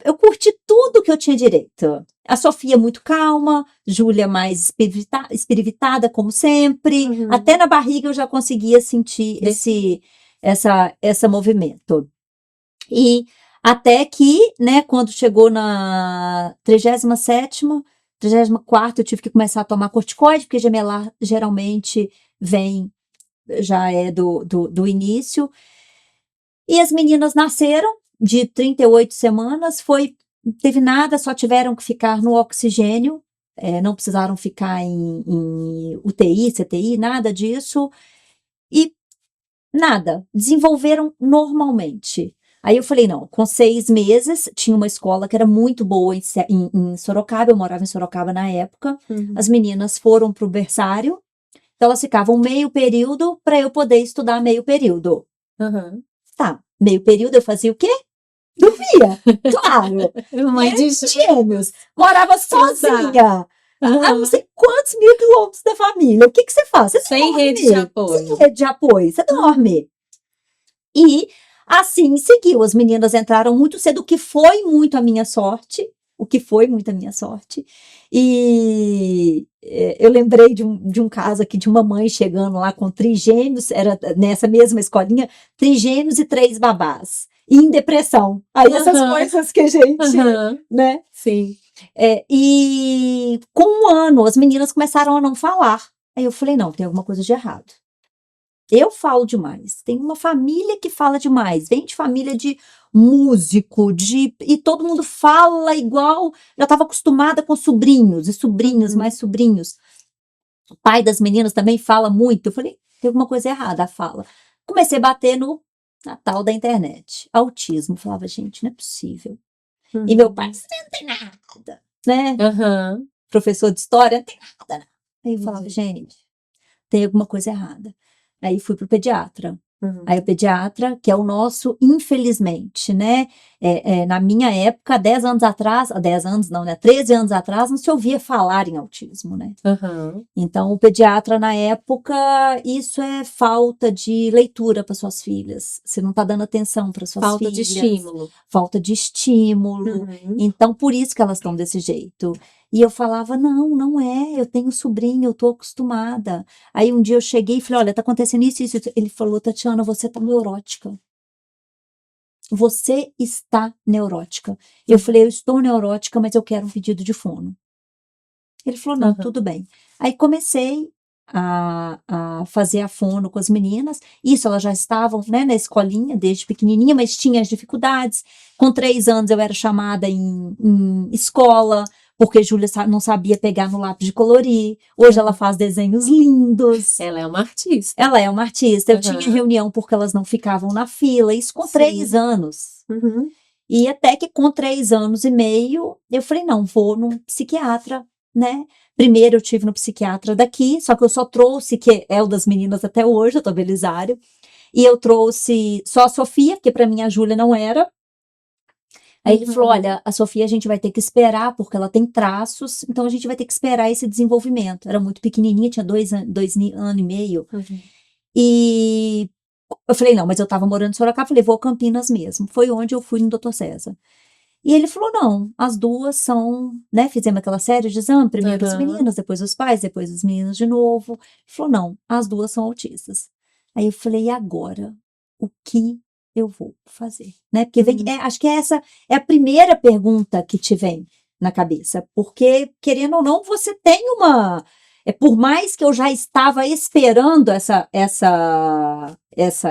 eu curti tudo que eu tinha direito. A Sofia muito calma, Júlia mais espirivitada, como sempre. Até na barriga eu já conseguia sentir esse movimento. E até que, né, quando chegou na 37ª, 34ª, eu tive que começar a tomar corticoide, porque gemelar geralmente já é do início. E as meninas nasceram de 38 semanas, teve nada, só tiveram que ficar no oxigênio, não precisaram ficar em UTI, CTI, nada disso. E nada, desenvolveram normalmente. Aí eu falei, não, com 6 meses, tinha uma escola que era muito boa em Sorocaba, eu morava em Sorocaba na época, as meninas foram para o berçário, Então, elas ficavam meio período para eu poder estudar meio período. Tá, meio período eu fazia o quê? Dormia, claro. Mãe de gêmeos. Morava sozinha. A não sei quantos mil quilômetros da família. O que você faz? Você sem dorme. rede de apoio. Sem rede de apoio. Você dorme. E assim seguiu. As meninas entraram muito cedo, o que foi muito a minha sorte. E eu lembrei de um caso aqui de uma mãe chegando lá com trigêmeos, era nessa mesma escolinha, trigêmeos e 3 babás. E em depressão. Aí essas coisas que a gente, né? Sim. E com 1 ano, as meninas começaram a não falar. Aí eu falei, não, tem alguma coisa de errado. Eu falo demais. Tem uma família que fala demais. Vem de família de músico, e todo mundo fala igual. Já estava acostumada com sobrinhos e sobrinhos, mais sobrinhos. O pai das meninas também fala muito. Eu falei, tem alguma coisa errada a fala. Comecei a bater na tal da internet. Autismo. Falava, gente, não é possível. E meu pai, você não tem nada, né? Professor de história, não tem nada. Aí eu falava, gente, tem alguma coisa errada. Aí fui pro pediatra. Aí o pediatra, que é o nosso, infelizmente, né? Na minha época, 10 anos atrás, 10 anos não, né? 13 anos atrás, não se ouvia falar em autismo, né? Então, o pediatra, na época, isso é falta de leitura para suas filhas. Você não tá dando atenção para suas filhas. Falta de estímulo. Então, por isso que elas estão desse jeito. E eu falava, não é, eu tenho sobrinho, eu tô acostumada. Aí um dia eu cheguei e falei, olha, tá acontecendo isso. Ele falou, Tatiana, você tá neurótica. Você está neurótica. Eu falei, eu estou neurótica, mas eu quero um pedido de fono. Ele falou, não, tudo bem. Aí comecei a fazer a fono com as meninas. Isso, elas já estavam, né, na escolinha desde pequenininha, mas tinha as dificuldades. Com 3 anos eu era chamada em escola, porque Júlia não sabia pegar no lápis de colorir. Hoje ela faz desenhos lindos. Ela é uma artista. Eu tinha reunião porque elas não ficavam na fila. Isso com 3 anos. E até que com 3 anos e meio, eu falei, não, vou num psiquiatra, né? Primeiro eu tive no psiquiatra daqui, só que eu só trouxe, que é o das meninas até hoje, eu tô Belisário. E eu trouxe só a Sofia, porque para mim a Júlia não era. Aí ele falou, olha, a Sofia a gente vai ter que esperar, porque ela tem traços, então a gente vai ter que esperar esse desenvolvimento. Era muito pequenininha, tinha 2 anos e meio. E eu falei, não, mas eu tava morando em Sorocaba, falei, vou a Campinas mesmo. Foi onde eu fui no Dr. César. E ele falou, não, as duas são, né, fizemos aquela série de exame, primeiro os meninos, depois os pais, depois os meninos de novo. Ele falou, não, as duas são autistas. Aí eu falei, e agora? O que eu vou fazer, né? Porque acho que essa é a primeira pergunta que te vem na cabeça, porque, querendo ou não, você tem por mais que eu já estava esperando essa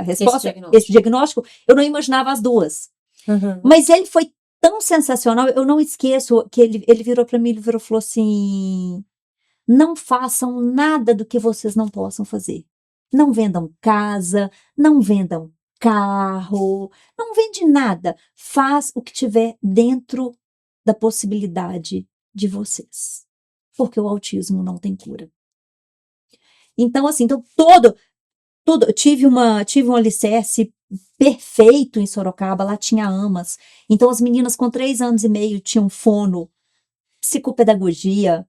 resposta, esse diagnóstico, eu não imaginava as duas. Mas ele foi tão sensacional, eu não esqueço que ele virou para mim, e falou assim, não façam nada do que vocês não possam fazer. Não vendam casa, não vendam carro, não vende nada. Faz o que tiver dentro da possibilidade de vocês. Porque o autismo não tem cura. Então, assim, eu tive um alicerce perfeito em Sorocaba, lá tinha AMAS. Então, as meninas com 3 anos e meio tinham fono, psicopedagogia,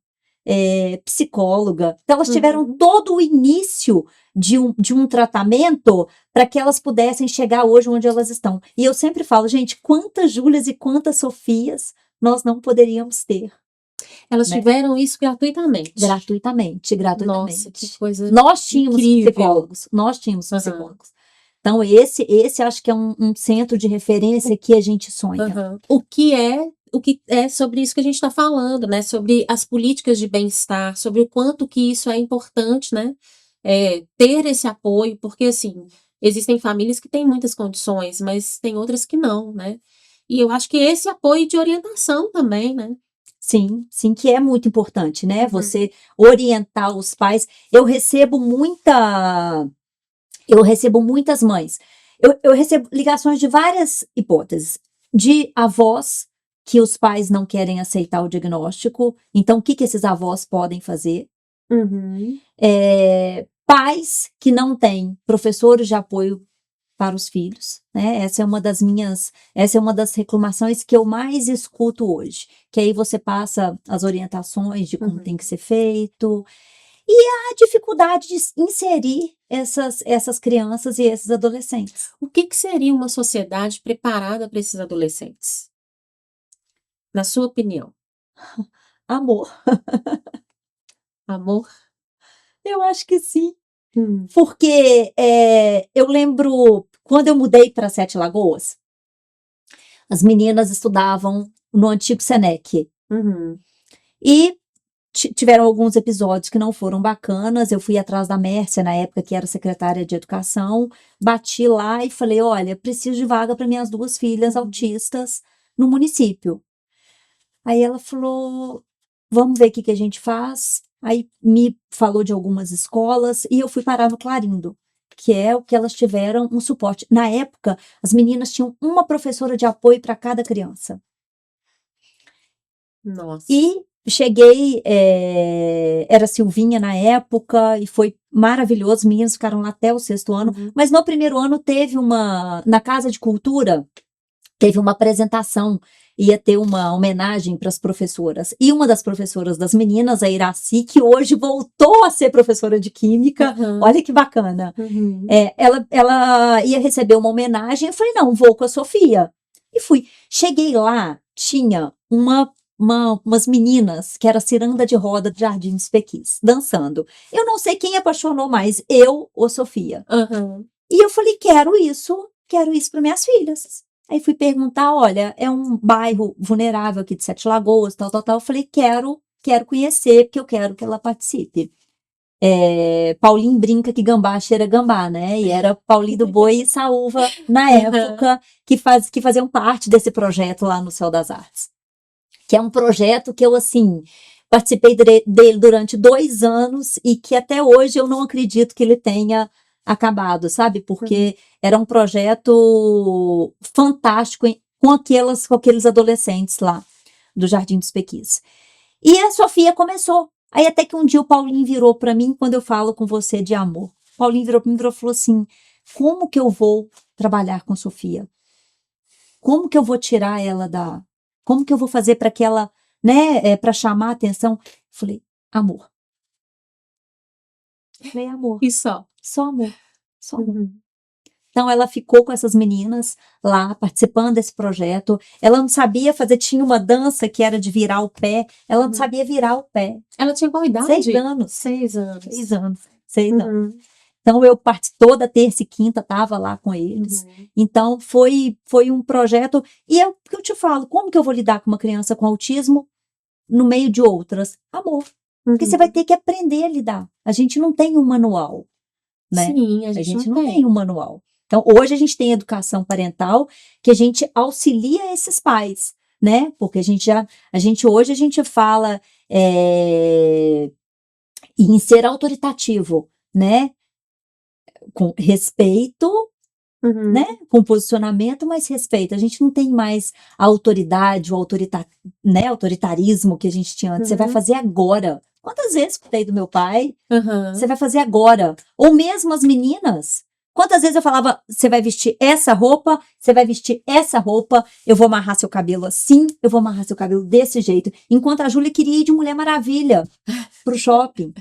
psicóloga. Então, elas tiveram todo o início de um tratamento para que elas pudessem chegar hoje onde elas estão. E eu sempre falo, gente, quantas Júlias e quantas Sofias nós não poderíamos ter. Elas tiveram isso gratuitamente. Gratuitamente. Nossa, que coisa Nós tínhamos incrível. psicólogos. Então, esse acho que é um centro de referência que a gente sonha. O que é sobre isso que a gente está falando, né? Sobre as políticas de bem-estar, sobre o quanto que isso é importante, né? Ter esse apoio, porque, assim, existem famílias que têm muitas condições, mas tem outras que não, né? E eu acho que esse apoio de orientação também, né? Sim, que é muito importante, né? Você orientar os pais. Eu recebo muitas mães. Eu recebo ligações de várias hipóteses. De avós que os pais não querem aceitar o diagnóstico. Então, o que esses avós podem fazer? Pais que não têm professores de apoio para os filhos, né? Essa é uma das reclamações que eu mais escuto hoje, que aí você passa as orientações de como tem que ser feito, e a dificuldade de inserir essas crianças e esses adolescentes. O que seria uma sociedade preparada para esses adolescentes? Na sua opinião? Amor. Amor? Eu acho que sim. Porque eu lembro, quando eu mudei para Sete Lagoas, as meninas estudavam no antigo Senec. E tiveram alguns episódios que não foram bacanas. Eu fui atrás da Mércia, na época que era secretária de educação, bati lá e falei, olha, preciso de vaga para minhas 2 filhas autistas no município. Aí ela falou, vamos ver o que a gente faz. Aí me falou de algumas escolas e eu fui parar no Clarindo, que é o que elas tiveram um suporte. Na época, as meninas tinham uma professora de apoio para cada criança. Nossa. E cheguei, era Silvinha na época, e foi maravilhoso, os meninos ficaram lá até o 6º ano, mas no primeiro ano teve na Casa de Cultura, teve uma apresentação, ia ter uma homenagem para as professoras, e uma das professoras das meninas, a Iraci, que hoje voltou a ser professora de Química, olha que bacana, ela ia receber uma homenagem, eu falei, não, vou com a Sofia, e fui. Cheguei lá, tinha umas meninas, que era ciranda de roda de Jardim dos Pequis, dançando. Eu não sei quem apaixonou mais, eu ou Sofia. E eu falei, quero isso para minhas filhas. Aí fui perguntar, olha, é um bairro vulnerável aqui de Sete Lagoas, tal. Eu falei, quero conhecer, porque eu quero que ela participe. Paulinho brinca que gambá cheira gambá, né? E era Paulinho do Boi e Saúva, na época, que faziam parte desse projeto lá no Céu das Artes. Que é um projeto que eu, assim, participei dele durante 2 anos e que até hoje eu não acredito que ele tenha acabado, sabe? Porque era um projeto fantástico com aqueles adolescentes lá do Jardim dos Pequis. E a Sofia começou. Aí até que um dia o Paulinho virou para mim, quando eu falo com você de amor. O Paulinho virou para mim e falou assim, como que eu vou trabalhar com a Sofia? Como que eu vou tirar ela como que eu vou fazer para que ela, né, para chamar a atenção? Falei, amor. Falei, amor. E só? Só amor. Só amor. Então, ela ficou com essas meninas lá, participando desse projeto. Ela não sabia fazer, tinha uma dança que era de virar o pé. Ela não sabia virar o pé. Ela tinha qual idade? 6 anos. 6 anos. 6 anos. 6 anos. Então, eu toda terça e quinta estava lá com eles. Então, foi um projeto. E é o que eu te falo, como que eu vou lidar com uma criança com autismo no meio de outras? Amor. Porque você vai ter que aprender a lidar. A gente não tem um manual, né? Sim, a gente não tem um manual. Então, hoje a gente tem educação parental que a gente auxilia esses pais, né? Porque hoje a gente fala em ser autoritativo, né? Com respeito, né? Com posicionamento, mas respeito. A gente não tem mais a autoridade, o né? Autoritarismo que a gente tinha antes. Você vai fazer agora. Quantas vezes escutei do meu pai? Você vai fazer agora. Ou mesmo as meninas. Quantas vezes eu falava, você vai vestir essa roupa, você vai vestir essa roupa, eu vou amarrar seu cabelo assim, eu vou amarrar seu cabelo desse jeito. Enquanto a Júlia queria ir de Mulher Maravilha pro shopping.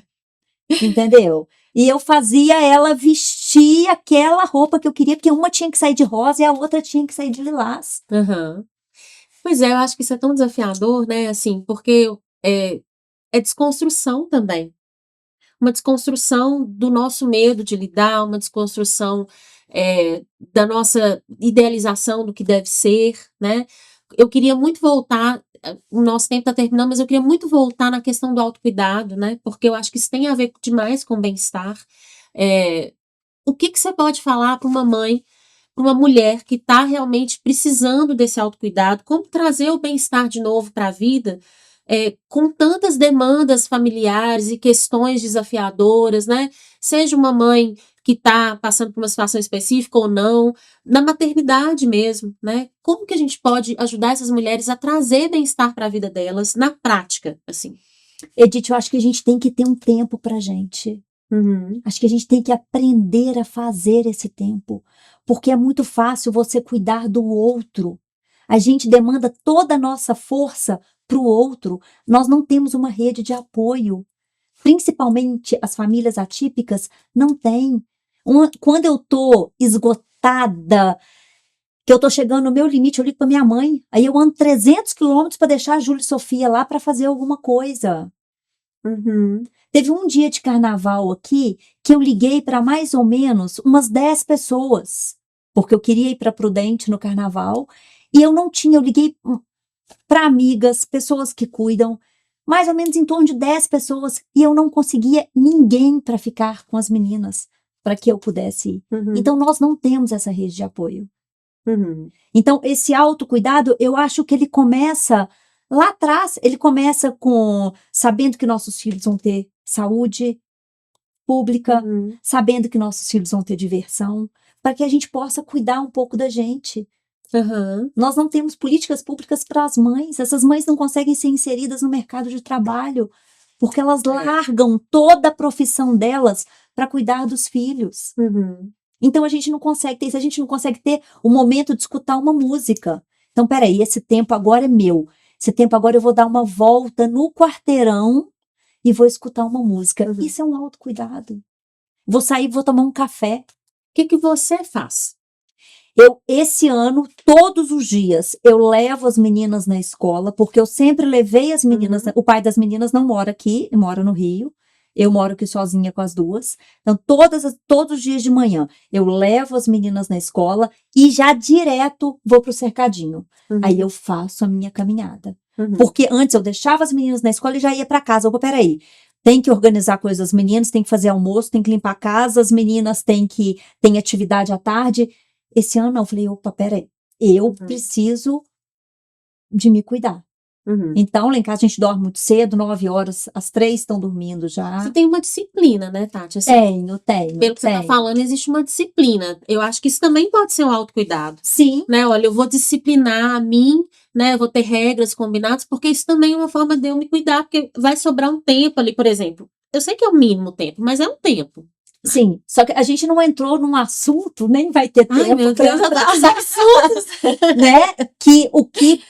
Entendeu? E eu fazia ela vestir aquela roupa que eu queria, porque uma tinha que sair de rosa e a outra tinha que sair de lilás. Pois é, eu acho que isso é tão desafiador, né? Assim, porque é desconstrução também. Uma desconstrução do nosso medo de lidar, uma desconstrução da nossa idealização do que deve ser, né? Eu queria muito voltar, o nosso tempo está terminando, mas eu queria muito voltar na questão do autocuidado, né? Porque eu acho que isso tem a ver demais com bem-estar. O que você pode falar para uma mãe, para uma mulher que está realmente precisando desse autocuidado, como trazer o bem-estar de novo para a vida, com tantas demandas familiares e questões desafiadoras, né? Seja uma mãe que está passando por uma situação específica ou não, na maternidade mesmo, né? Como que a gente pode ajudar essas mulheres a trazer bem-estar para a vida delas na prática, assim? Edith, eu acho que a gente tem que ter um tempo pra gente. Acho que a gente tem que aprender a fazer esse tempo, porque é muito fácil você cuidar do outro. A gente demanda toda a nossa força pro outro. Nós não temos uma rede de apoio. Principalmente as famílias atípicas não têm. Quando eu tô esgotada, que eu tô chegando no meu limite, eu ligo pra minha mãe. Aí eu ando 300 quilômetros para deixar a Júlia e Sofia lá para fazer alguma coisa. Teve um dia de carnaval aqui que eu liguei para mais ou menos umas 10 pessoas, porque eu queria ir para Prudente no carnaval e eu não tinha, eu liguei para amigas, pessoas que cuidam, mais ou menos em torno de 10 pessoas e eu não conseguia ninguém para ficar com as meninas, para que eu pudesse ir. Então nós não temos essa rede de apoio. Então esse autocuidado, eu acho que ele começa lá atrás, ele começa com sabendo que nossos filhos vão ter saúde pública, sabendo que nossos filhos vão ter diversão, para que a gente possa cuidar um pouco da gente. Nós não temos políticas públicas para as mães, essas mães não conseguem ser inseridas no mercado de trabalho, porque elas largam toda a profissão delas para cuidar dos filhos. Então a gente não consegue ter isso, a gente não consegue ter o momento de escutar uma música. Então, peraí, esse tempo agora é meu. Esse tempo agora eu vou dar uma volta no quarteirão e vou escutar uma música. Isso é um autocuidado. Vou sair, vou tomar um café. O que você faz? Esse ano, todos os dias, eu levo as meninas na escola, porque eu sempre levei as meninas. O pai das meninas não mora aqui, mora no Rio. Eu moro aqui sozinha com as duas. Então, todos os dias de manhã, eu levo as meninas na escola e já direto vou pro cercadinho. Aí eu faço a minha caminhada. Porque antes eu deixava as meninas na escola e já ia para casa. Opa, peraí. Tem que organizar coisas das meninas, tem que fazer almoço, tem que limpar a casa, as meninas têm atividade à tarde. Esse ano não, eu falei, opa, peraí. Eu preciso de me cuidar. Então, lá em casa a gente dorme muito cedo, 9 horas, as 3 estão dormindo já. Você tem uma disciplina, né, Tati? Assim, tenho. Pelo que você tá falando, existe uma disciplina. Eu acho que isso também pode ser um autocuidado. Sim. Né? Olha, eu vou disciplinar a mim, né? Eu vou ter regras combinadas, porque isso também é uma forma de eu me cuidar, porque vai sobrar um tempo ali, por exemplo. Eu sei que é o mínimo tempo, mas é um tempo. Sim, só que a gente não entrou num assunto, nem vai ter tempo para entrar nos assuntos, né?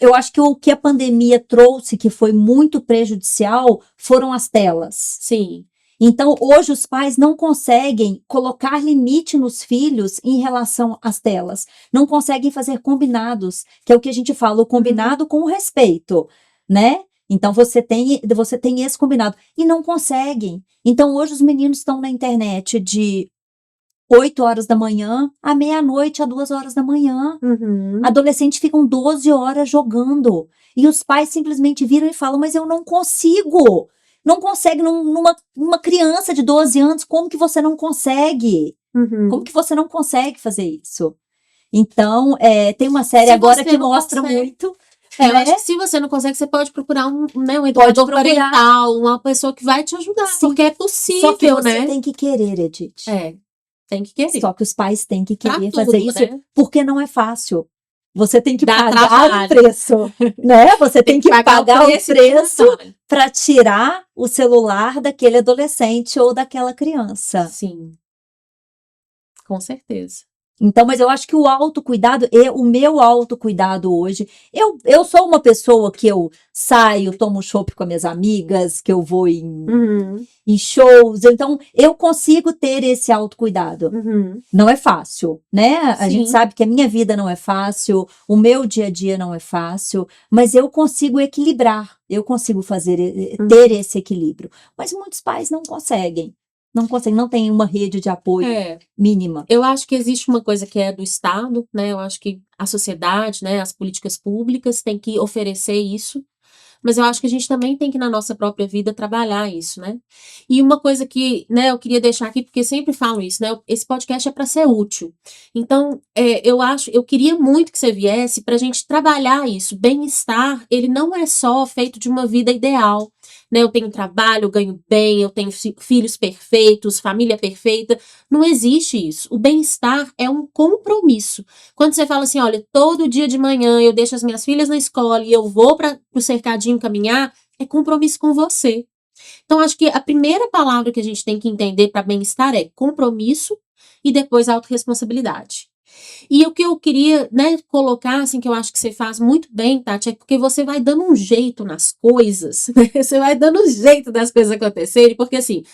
Eu acho que o que a pandemia trouxe, que foi muito prejudicial, foram as telas. Sim. Então, hoje os pais não conseguem colocar limite nos filhos em relação às telas. Não conseguem fazer combinados, que é o que a gente fala, o combinado com o respeito, né? Então, você tem esse combinado. E não conseguem. Então, hoje os meninos estão na internet de 8 horas da manhã à meia-noite, a 2 horas da manhã. Adolescentes ficam 12 horas jogando. E os pais simplesmente viram e falam, mas eu não consigo. Não consegue numa criança de 12 anos, como que você não consegue? Como que você não consegue fazer isso? Então, tem uma série agora que mostra muito... Eu acho que se você não consegue, você pode procurar um educador parental, uma pessoa que vai te ajudar, porque é possível, Só que você tem que querer, Edith. Tem que querer. Só que os pais têm que querer tudo, fazer isso, né? Porque não é fácil. Você tem que Dá pagar trabalho. o preço, né? Você tem que pagar o preço para tirar o celular daquele adolescente ou daquela criança. Sim, com certeza. Então, mas eu acho que o autocuidado, o meu autocuidado hoje, eu sou uma pessoa que eu saio, tomo chopp com as minhas amigas, que eu vou em shows, então eu consigo ter esse autocuidado. Não é fácil, né? A gente sabe que a minha vida não é fácil, o meu dia a dia não é fácil, mas eu consigo equilibrar, eu consigo ter esse equilíbrio. Mas muitos pais não conseguem. Não tem uma rede de apoio mínima. Eu acho que existe uma coisa que é do Estado, né? Eu acho que a sociedade, né, as políticas públicas têm que oferecer isso, mas eu acho que a gente também tem que, na nossa própria vida, trabalhar isso, né? E uma coisa que, né, eu queria deixar aqui, porque sempre falo isso, né? Esse podcast é para ser útil. Então, eu queria muito que você viesse para a gente trabalhar isso. Bem-estar, ele não é só feito de uma vida ideal, né? Eu tenho trabalho, eu ganho bem, eu tenho filhos perfeitos, família perfeita. Não existe isso. O bem-estar é um compromisso. Quando você fala assim, olha, todo dia de manhã eu deixo as minhas filhas na escola e eu vou para o cercadinho caminhar, é compromisso com você. Então, acho que a primeira palavra que a gente tem que entender para bem-estar é compromisso e depois autorresponsabilidade. E o que eu queria, né, colocar, assim, que eu acho que você faz muito bem, Tati, é porque você vai dando um jeito nas coisas, né? Você vai dando um jeito das coisas acontecerem, porque assim,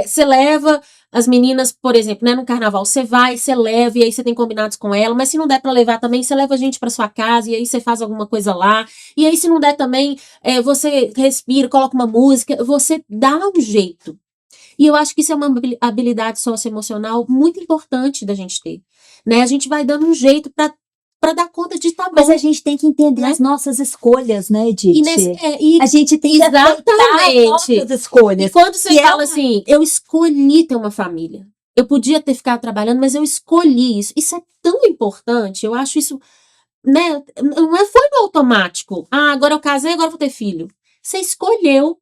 você leva as meninas, por exemplo, né, no carnaval, você vai, você leva, e aí você tem combinados com ela, mas se não der pra levar também, você leva a gente pra sua casa, e aí você faz alguma coisa lá, e aí se não der também, você respira, coloca uma música, você dá um jeito. E eu acho que isso é uma habilidade socioemocional muito importante da gente ter, né? A gente vai dando um jeito para dar conta de tá bom. Mas a gente tem que entender, né, as nossas escolhas, né, Edith? A gente tem que exatamente aceitar as nossas escolhas. E quando você fala assim, eu escolhi ter uma família. Eu podia ter ficado trabalhando, mas eu escolhi isso. Isso é tão importante. Eu acho isso, né? Não foi no automático. Ah, agora eu casei, agora eu vou ter filho. Você escolheu.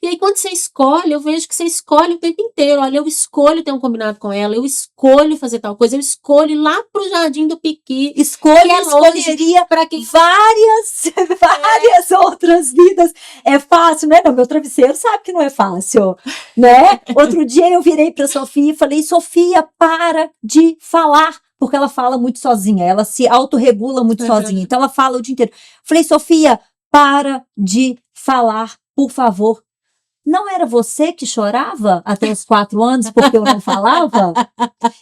E aí, quando você escolhe, eu vejo que você escolhe o tempo inteiro. Olha, eu escolho ter um combinado com ela, eu escolho fazer tal coisa, eu escolho ir lá pro Jardim do Piqui. Escolheria para quem várias outras vidas. É fácil, né? Não, meu travesseiro sabe que não é fácil, né? Outro dia eu virei para Sofia e falei, Sofia, para de falar. Porque ela fala muito sozinha, ela se autorregula muito sozinha. Então ela fala o dia inteiro. Falei, Sofia, para de falar, por favor. Não era você que chorava até os 4 anos porque eu não falava?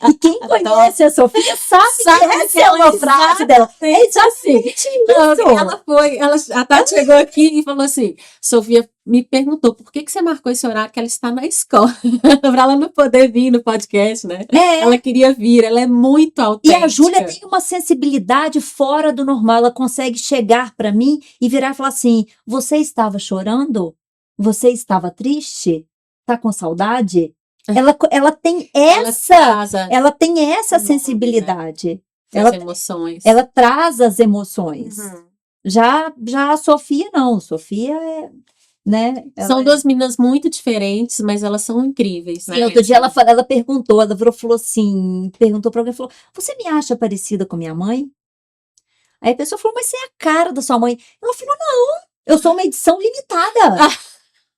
E quem conhece a Sofia sabe que essa é uma frase dela. É exatamente isso. A Tati chegou aqui e falou assim, Sofia me perguntou por que você marcou esse horário que ela está na escola, para ela não poder vir no podcast, né? Ela queria vir, ela é muito autêntica. E a Júlia tem uma sensibilidade fora do normal, ela consegue chegar para mim e virar e falar assim, você estava chorando? Você estava triste? Tá com saudade? Ela tem essa sensibilidade. As emoções. Ela traz as emoções. Já a Sofia não. Sofia é, né? São duas meninas muito diferentes, mas elas são incríveis, né? E outro dia ela perguntou, ela falou assim, perguntou para alguém, falou, você me acha parecida com minha mãe? Aí a pessoa falou, mas você é a cara da sua mãe. Ela falou, não, eu sou uma edição limitada.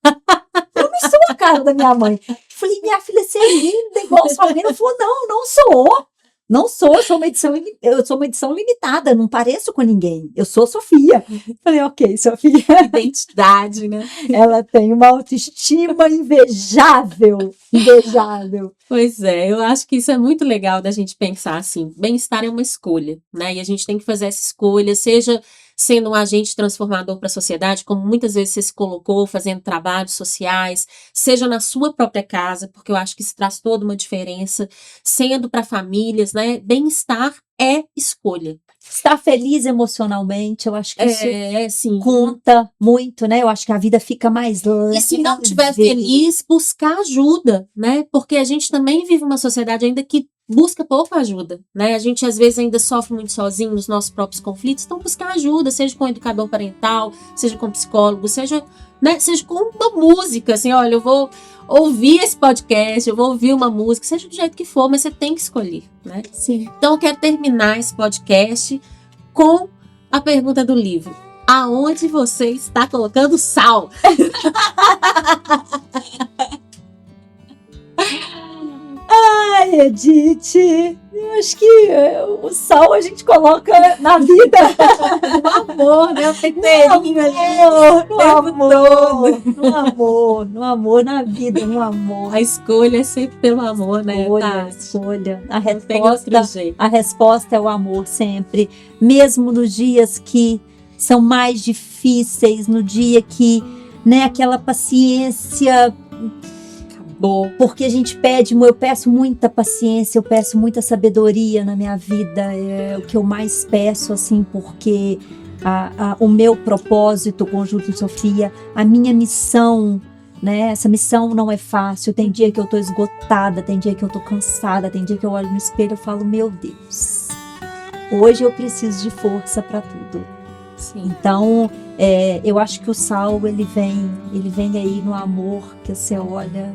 Eu não sou a cara da minha mãe. Falei, minha filha, você é linda igual sua mãe. Ela falou, não sou. Não sou, eu sou uma edição limitada, não pareço com ninguém. Eu sou Sofia. Falei, ok, Sofia. Identidade, né? Ela tem uma autoestima invejável. Pois é, eu acho que isso é muito legal da gente pensar assim, bem-estar é uma escolha, né? E a gente tem que fazer essa escolha, seja sendo um agente transformador para a sociedade, como muitas vezes você se colocou, fazendo trabalhos sociais, seja na sua própria casa, porque eu acho que isso traz toda uma diferença, sendo para famílias, né? Bem-estar é escolha. Estar feliz emocionalmente, eu acho que isso sim. conta muito, né? Eu acho que a vida fica mais leve. E se não estiver feliz, buscar ajuda, né? Porque a gente também vive uma sociedade ainda que busca pouco ajuda, né? A gente às vezes ainda sofre muito sozinho nos nossos próprios conflitos, então buscar ajuda, seja com educador parental, seja com psicólogo, seja com uma música, assim, olha, eu vou ouvir esse podcast, eu vou ouvir uma música, seja do jeito que for, mas você tem que escolher, né? Sim. Então eu quero terminar esse podcast com a pergunta do livro. Aonde você está colocando sal? Ai, Edith, eu acho que o sal a gente coloca na vida. No amor, né? O temperinho ali. No amor, na vida, no amor. A escolha é sempre pelo amor, né? Escolha. A resposta é o amor sempre. Mesmo nos dias que são mais difíceis, no dia que, né, aquela paciência... Porque a gente eu peço muita paciência, eu peço muita sabedoria na minha vida, é o que eu mais peço, assim, porque o meu propósito, conjunto de Sofia, a minha missão, né, essa missão não é fácil, tem dia que eu tô esgotada, tem dia que eu tô cansada, tem dia que eu olho no espelho e falo, meu Deus, hoje eu preciso de força para tudo. Sim. Então, eu acho que o sal, ele vem aí no amor, que você olha...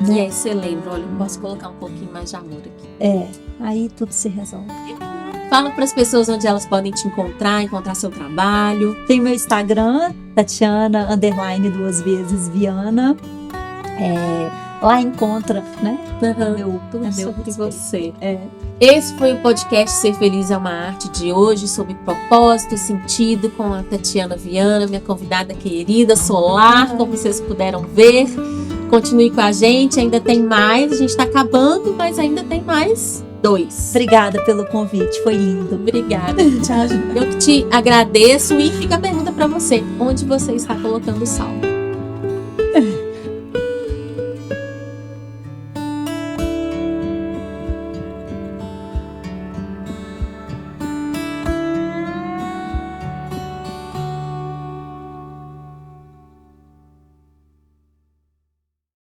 E aí você lembra, olha, eu posso colocar um pouquinho mais de amor aqui. Aí tudo se resolve. Fala para as pessoas onde elas podem te encontrar seu trabalho. Tem meu Instagram, Tatiana, _ 2 vezes Viana. Lá encontra, né? Tudo sobre você. Esse foi o podcast Ser Feliz é uma Arte de hoje, sobre propósito e sentido, com a Tatiana Viana, minha convidada querida, solar, como vocês puderam ver. Continue com a gente, ainda tem mais, a gente está acabando, mas ainda tem mais 2. Obrigada pelo convite, foi lindo. Obrigada. Eu que te agradeço, e fica a pergunta para você: onde você está colocando o sal?